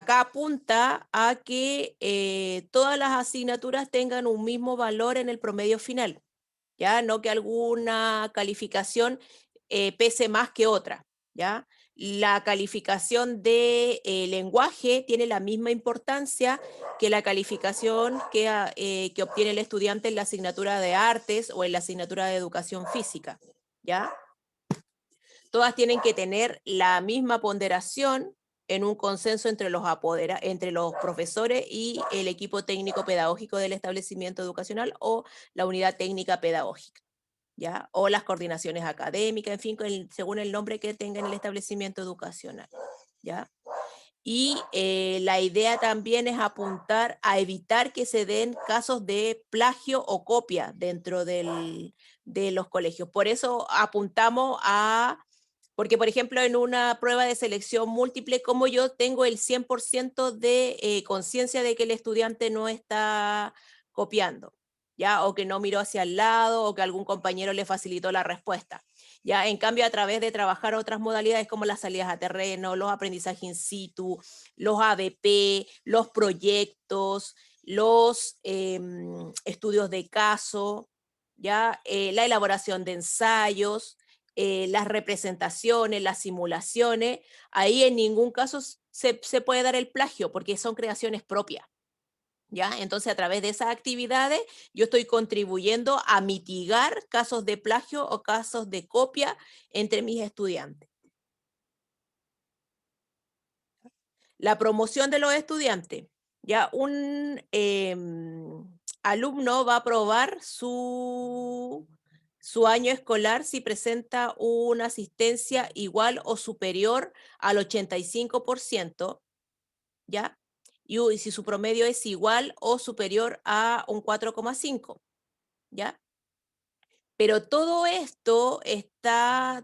acá apunta a que todas las asignaturas tengan un mismo valor en el promedio final, ¿ya? No que alguna calificación pese más que otra, ¿ya? La calificación de lenguaje tiene la misma importancia que la calificación que obtiene el estudiante en la asignatura de artes o en la asignatura de educación física, ¿ya? Todas tienen que tener la misma ponderación en un consenso entre entre los profesores y el equipo técnico pedagógico del establecimiento educacional o la unidad técnica pedagógica, ¿ya? O las coordinaciones académicas, en fin, según el nombre que tenga en el establecimiento educacional, ¿ya? Y la idea también es apuntar a evitar que se den casos de plagio o copia dentro de los colegios. Por eso apuntamos porque por ejemplo en una prueba de selección múltiple, como yo tengo el 100% de conciencia de que el estudiante no está copiando, ¿ya? O que no miró hacia el lado o que algún compañero le facilitó la respuesta. Ya, en cambio, a través de trabajar otras modalidades como las salidas a terreno, los aprendizajes in situ, los ABP, los proyectos, los estudios de caso, ya, la elaboración de ensayos, las representaciones, las simulaciones, ahí en ningún caso se puede dar el plagio porque son creaciones propias. ¿Ya? Entonces, a través de esas actividades, yo estoy contribuyendo a mitigar casos de plagio o casos de copia entre mis estudiantes. La promoción de los estudiantes. Ya un alumno va a probar su año escolar si presenta una asistencia igual o superior al 85%, ¿ya? Y si su promedio es igual o superior a un 4,5, ¿ya? Pero todo esto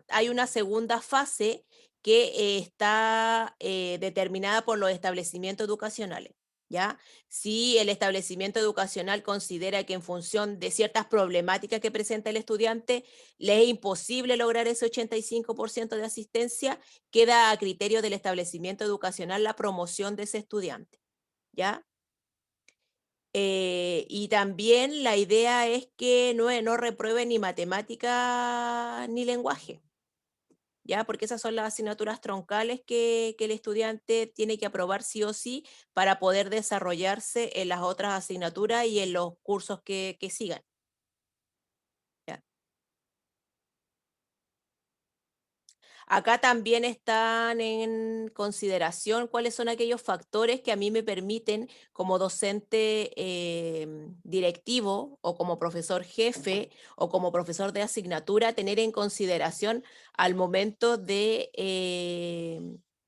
hay una segunda fase que está determinada por los establecimientos educacionales, ¿ya? Si el establecimiento educacional considera que en función de ciertas problemáticas que presenta el estudiante, le es imposible lograr ese 85% de asistencia, queda a criterio del establecimiento educacional la promoción de ese estudiante, ¿ya? Y también la idea es que no repruebe ni matemática ni lenguaje, ¿ya? Porque esas son las asignaturas troncales que el estudiante tiene que aprobar sí o sí para poder desarrollarse en las otras asignaturas y en los cursos que sigan, ¿ya? Acá también están en consideración cuáles son aquellos factores que a mí me permiten, como docente directivo o como profesor jefe o como profesor de asignatura, tener en consideración al momento de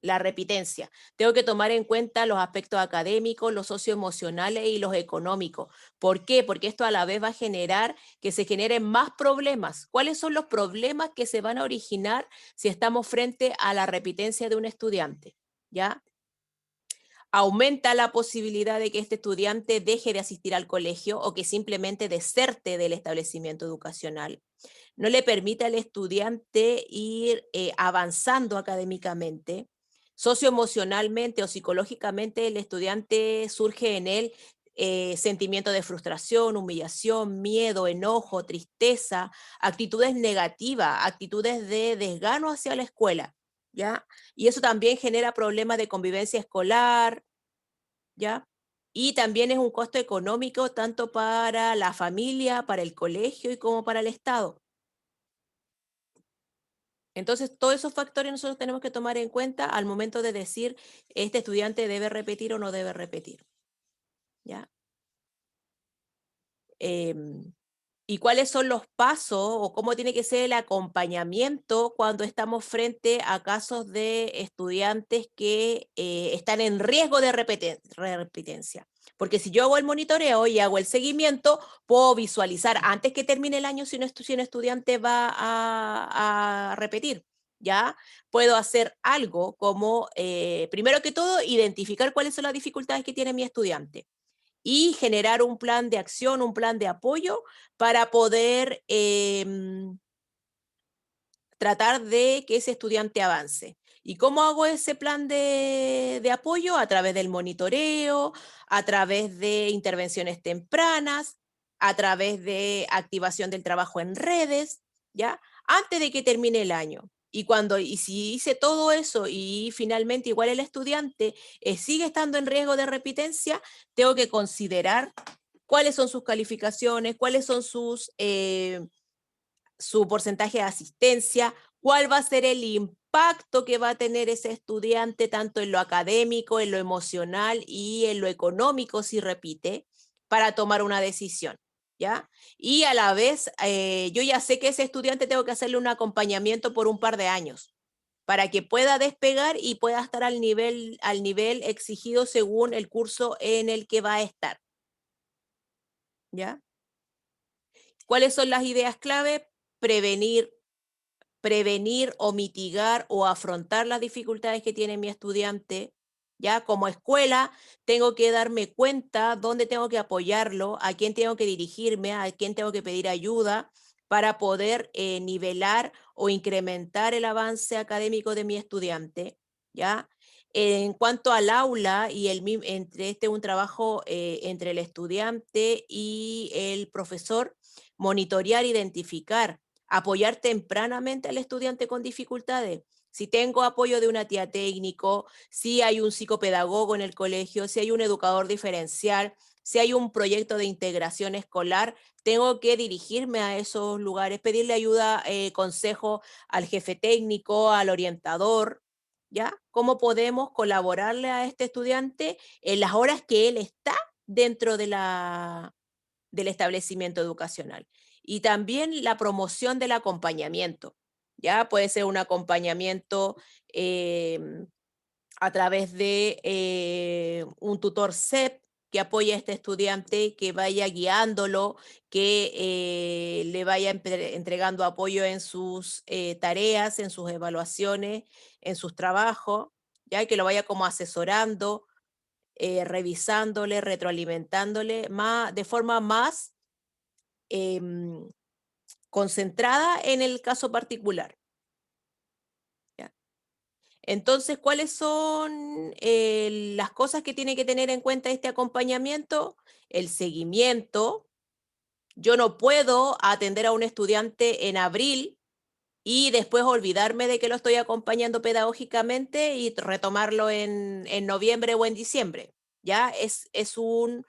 la repitencia. Tengo que tomar en cuenta los aspectos académicos, los socioemocionales y los económicos. ¿Por qué? Porque esto a la vez va a generar que se generen más problemas. ¿Cuáles son los problemas que se van a originar si estamos frente a la repitencia de un estudiante? ¿Ya? Aumenta la posibilidad de que este estudiante deje de asistir al colegio o que simplemente deserte del establecimiento educacional. No le permite al estudiante ir avanzando académicamente. Socioemocionalmente o psicológicamente, el estudiante surge en él sentimiento de frustración, humillación, miedo, enojo, tristeza, actitudes negativas, actitudes de desgano hacia la escuela, ¿ya? Y eso también genera problemas de convivencia escolar, ¿ya? Y también es un costo económico tanto para la familia, para el colegio y como para el Estado. Entonces, todos esos factores nosotros tenemos que tomar en cuenta al momento de decir, este estudiante debe repetir o no debe repetir, ¿ya? Em, ¿Y cuáles son los pasos o cómo tiene que ser el acompañamiento cuando estamos frente a casos de estudiantes que están en riesgo de repitencia? Porque si yo hago el monitoreo y hago el seguimiento, puedo visualizar antes que termine el año si un estudiante va a repetir, ¿ya? Puedo hacer algo como, primero que todo, identificar cuáles son las dificultades que tiene mi estudiante y generar un plan de acción, un plan de apoyo para poder tratar de que ese estudiante avance. ¿Y cómo hago ese plan de apoyo? A través del monitoreo, a través de intervenciones tempranas, a través de activación del trabajo en redes, ¿ya? Antes de que termine el año. Y si hice todo eso y finalmente igual el estudiante sigue estando en riesgo de repitencia, tengo que considerar cuáles son sus calificaciones, cuáles son su porcentaje de asistencia, cuál va a ser el impacto que va a tener ese estudiante tanto en lo académico, en lo emocional y en lo económico si repite, para tomar una decisión, ¿ya? Y a la vez, yo ya sé que ese estudiante tengo que hacerle un acompañamiento por un par de años para que pueda despegar y pueda estar al nivel exigido según el curso en el que va a estar, ¿ya? ¿Cuáles son las ideas clave? Prevenir, prevenir o mitigar o afrontar las dificultades que tiene mi estudiante. Ya como escuela tengo que darme cuenta dónde tengo que apoyarlo, a quién tengo que dirigirme, a quién tengo que pedir ayuda para poder nivelar o incrementar el avance académico de mi estudiante. ¿Ya? En cuanto al aula y entre un trabajo entre el estudiante y el profesor, monitorear, identificar, apoyar tempranamente al estudiante con dificultades. Si tengo apoyo de una tía técnico, si hay un psicopedagogo en el colegio, si hay un educador diferencial, si hay un proyecto de integración escolar, tengo que dirigirme a esos lugares, pedirle ayuda, consejo al jefe técnico, al orientador, ¿ya? ¿Cómo podemos colaborarle a este estudiante en las horas que él está dentro del establecimiento educacional? Y también la promoción del acompañamiento, ¿ya? Puede ser un acompañamiento a través de un tutor CEP que apoye a este estudiante, que vaya guiándolo, que le vaya entregando apoyo en sus tareas, en sus evaluaciones, en sus trabajos, ya que lo vaya como asesorando, revisándole, retroalimentándole, de forma más em, concentrada en el caso particular. ¿Ya? Entonces, ¿cuáles son las cosas que tiene que tener en cuenta este acompañamiento? El seguimiento. Yo no puedo atender a un estudiante en abril y después olvidarme de que lo estoy acompañando pedagógicamente y retomarlo en noviembre o en diciembre. ¿Ya? Es un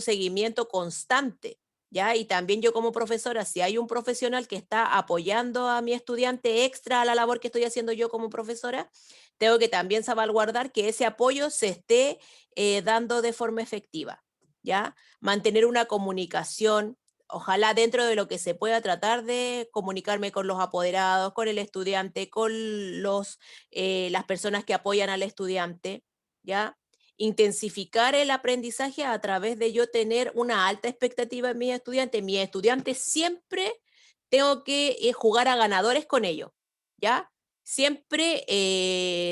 seguimiento constante. ¿Ya? Y también yo como profesora, si hay un profesional que está apoyando a mi estudiante extra a la labor que estoy haciendo yo como profesora, tengo que también salvaguardar que ese apoyo se esté dando de forma efectiva. ¿Ya? Mantener una comunicación, ojalá dentro de lo que se pueda, tratar de comunicarme con los apoderados, con el estudiante, con las personas que apoyan al estudiante, ¿ya? Intensificar el aprendizaje a través de yo tener una alta expectativa en mis estudiantes. Mis estudiantes siempre tengo que jugar a ganadores con ellos, ¿ya? Siempre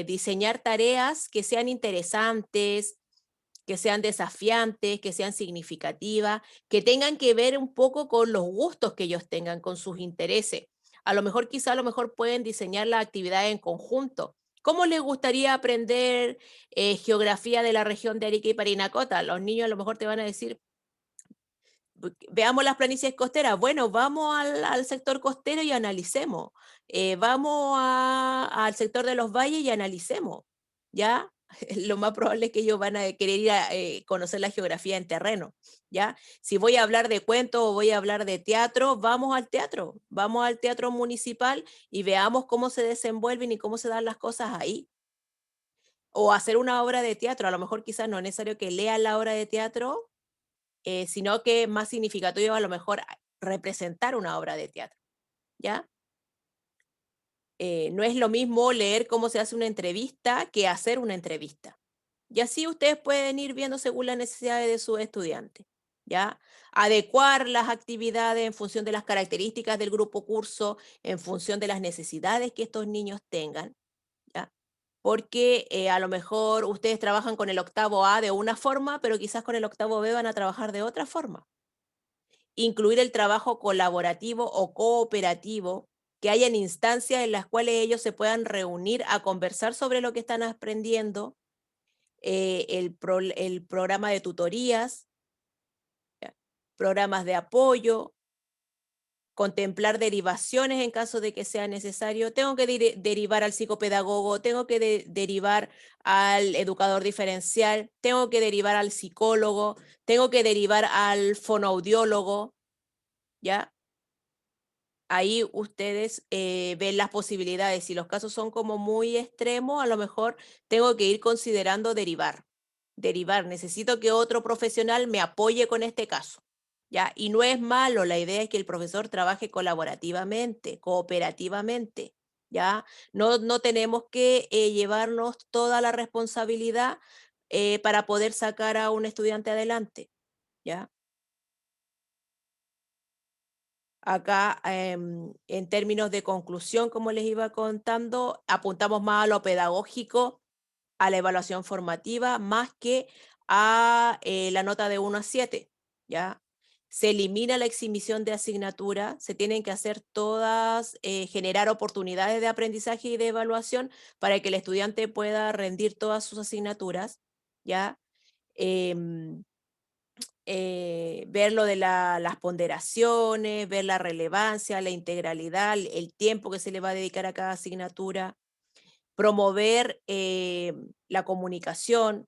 diseñar tareas que sean interesantes, que sean desafiantes, que sean significativas, que tengan que ver un poco con los gustos que ellos tengan, con sus intereses. A lo mejor, quizá a lo mejor pueden diseñar la actividad en conjunto. ¿Cómo les gustaría aprender geografía de la región de Arica y Parinacota? Los niños a lo mejor te van a decir, veamos las planicies costeras. Bueno, vamos al sector costero y analicemos. Vamos al sector de los valles y analicemos. ¿Ya? Lo más probable es que ellos van a querer ir a conocer la geografía en terreno. ¿Ya? Si voy a hablar de cuentos o voy a hablar de teatro, vamos al teatro municipal y veamos cómo se desenvuelven y cómo se dan las cosas ahí. O hacer una obra de teatro, a lo mejor quizás no es necesario que lean la obra de teatro, sino que es más significativo a lo mejor representar una obra de teatro, ¿ya? No es lo mismo leer cómo se hace una entrevista que hacer una entrevista. Y así ustedes pueden ir viendo según las necesidades de sus estudiantes, ¿ya? Adecuar las actividades en función de las características del grupo curso, en función de las necesidades que estos niños tengan, ¿ya? Porque a lo mejor ustedes trabajan con el octavo A de una forma, pero quizás con el octavo B van a trabajar de otra forma. Incluir el trabajo colaborativo o cooperativo, que hayan instancias en las cuales ellos se puedan reunir a conversar sobre lo que están aprendiendo, el programa de tutorías, ¿ya? Programas de apoyo, contemplar derivaciones en caso de que sea necesario. Tengo que derivar al psicopedagogo, tengo que derivar al educador diferencial, tengo que derivar al psicólogo, tengo que derivar al fonoaudiólogo, ¿ya? Ahí ustedes ven las posibilidades. Si los casos son como muy extremos, a lo mejor tengo que ir considerando derivar. Derivar, necesito que otro profesional me apoye con este caso. ¿Ya? Y no es malo, la idea es que el profesor trabaje colaborativamente, cooperativamente, ¿ya? No tenemos que llevarnos toda la responsabilidad para poder sacar a un estudiante adelante, ¿ya? Acá, en términos de conclusión, como les iba contando, apuntamos más a lo pedagógico, a la evaluación formativa, más que a la nota de 1 a 7, ¿ya? Se elimina la exhibición de asignatura, se tienen que hacer todas, generar oportunidades de aprendizaje y de evaluación para que el estudiante pueda rendir todas sus asignaturas, ¿ya? Em, ver lo de las ponderaciones, ver la relevancia, la integralidad, el tiempo que se le va a dedicar a cada asignatura, promover la comunicación.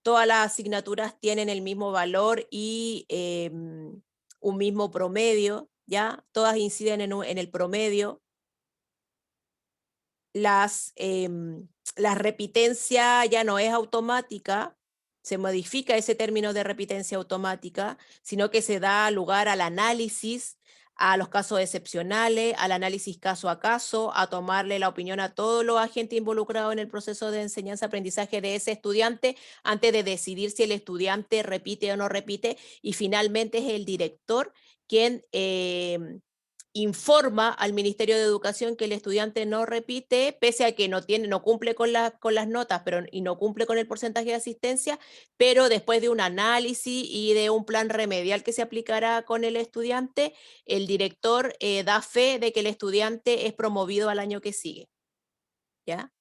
Todas las asignaturas tienen el mismo valor y un mismo promedio, ¿ya? Todas inciden en el promedio. La repitencia ya no es automática, se modifica ese término de repitencia automática, sino que se da lugar al análisis, a los casos excepcionales, al análisis caso a caso, a tomarle la opinión a todos los agentes involucrados en el proceso de enseñanza-aprendizaje de ese estudiante antes de decidir si el estudiante repite o no repite, y finalmente es el director quien informa al Ministerio de Educación que el estudiante no repite, pese a que no cumple con las notas, y no cumple con el porcentaje de asistencia, pero después de un análisis y de un plan remedial que se aplicará con el estudiante, el director da fe de que el estudiante es promovido al año que sigue, ¿ya?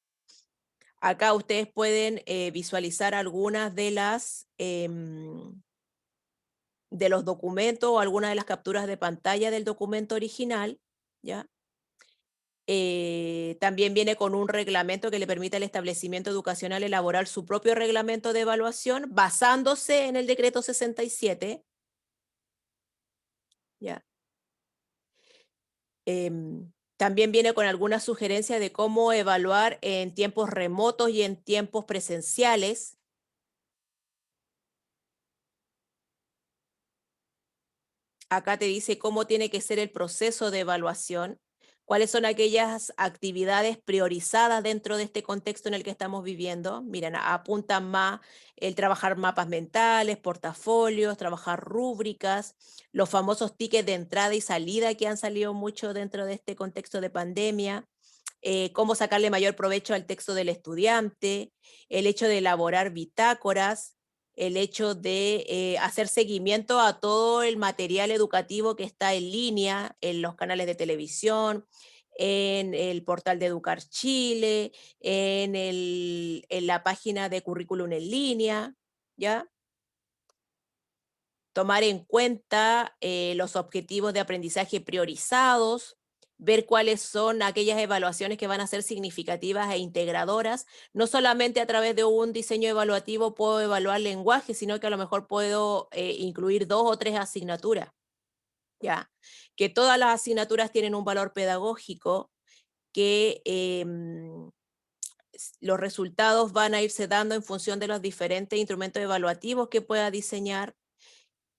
Acá ustedes pueden visualizar algunas de los documentos o algunas de las capturas de pantalla del documento original, ¿ya? También viene con un reglamento que le permite al establecimiento educacional elaborar su propio reglamento de evaluación basándose en el decreto 67. ¿Ya? También viene con algunas sugerencias de cómo evaluar en tiempos remotos y en tiempos presenciales. Acá te dice cómo tiene que ser el proceso de evaluación, cuáles son aquellas actividades priorizadas dentro de este contexto en el que estamos viviendo. Miren, apuntan más el trabajar mapas mentales, portafolios, trabajar rúbricas, los famosos tickets de entrada y salida que han salido mucho dentro de este contexto de pandemia, cómo sacarle mayor provecho al texto del estudiante, el hecho de elaborar bitácoras, el hecho de hacer seguimiento a todo el material educativo que está en línea, en los canales de televisión, en el portal de Educar Chile, en la página de currículum en línea, ¿ya? Tomar en cuenta los objetivos de aprendizaje priorizados, ver cuáles son aquellas evaluaciones que van a ser significativas e integradoras. No solamente a través de un diseño evaluativo puedo evaluar lenguaje, sino que a lo mejor puedo incluir 2 o 3 asignaturas, ¿ya? Que todas las asignaturas tienen un valor pedagógico, que los resultados van a irse dando en función de los diferentes instrumentos evaluativos que pueda diseñar,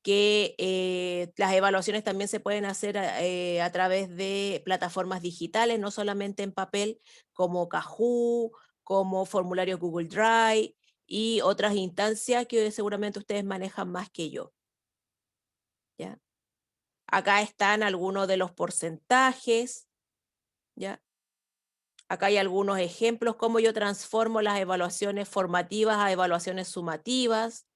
que las evaluaciones también se pueden hacer a través de plataformas digitales, no solamente en papel, como Kahoot, como formularios Google Drive y otras instancias que seguramente ustedes manejan más que yo, ¿ya? Acá están algunos de los porcentajes, ¿ya? Acá hay algunos ejemplos, cómo yo transformo las evaluaciones formativas a evaluaciones sumativas.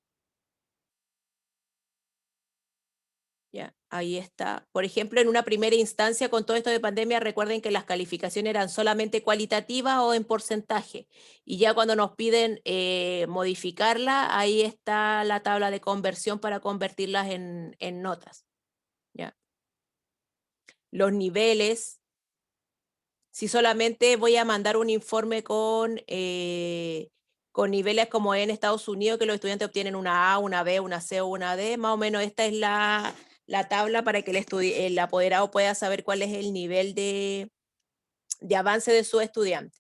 Ya, ahí está. Por ejemplo, en una primera instancia con todo esto de pandemia, recuerden que las calificaciones eran solamente cualitativas o en porcentaje. Y ya cuando nos piden modificarla, ahí está la tabla de conversión para convertirlas en notas. ¿Ya? Los niveles, si solamente voy a mandar un informe con niveles como en Estados Unidos, que los estudiantes obtienen una A, una B, una C o una D, más o menos esta es la tabla para que el apoderado pueda saber cuál es el nivel de avance de su estudiante.